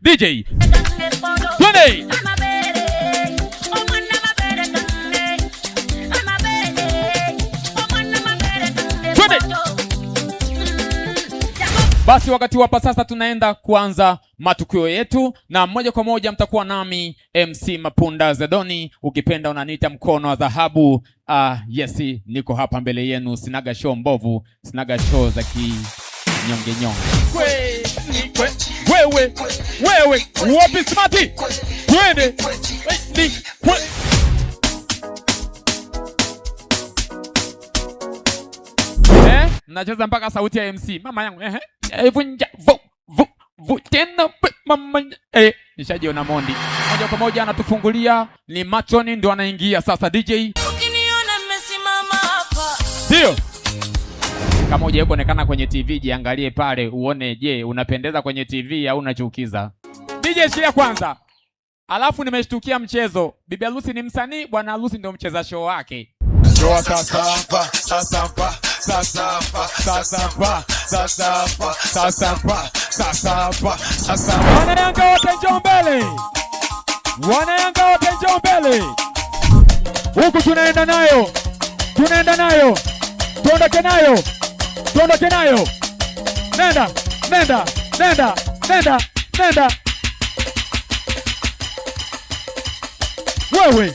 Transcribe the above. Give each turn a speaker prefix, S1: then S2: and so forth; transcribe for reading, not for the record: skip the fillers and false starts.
S1: DJ. Twende. Basi wakati hapa sasa tunaenda kuanza matukio yetu na moja kwa moja mtakuwa nami MC Mapunda Zedoni, ukipenda unaniita mkono wa dhahabu. Yes, niko hapa mbele yenu, sinaga show mbovu, sinaga show za kinyonge nyonge. Wewe wapi smati? Twende. Nacheza mpaka sauti ya MC. Mama yangu vunja tena mama nishajiona Mondi. Moja kwa moja anatufungulia ni Machoni, ndio anaingia sasa. DJ,
S2: ukiniona nimesimama hapa,
S1: ndio kama uje kuonekana kwenye TV, jiangalie pale uone, je, unapendeza kwenye TV au unachukiza? DJ shia kwanza. Alafu nimeshtukia mchezo. Bibi harusi ni msanii, bwana harusi ndio mcheza show wake.
S3: Joa sasa.
S1: Wana Yanga wote njoo mbele. Wana Yanga wote njoo mbele. Huku tunaenda nayo. Tuondoke nayo. Nenda. Wewe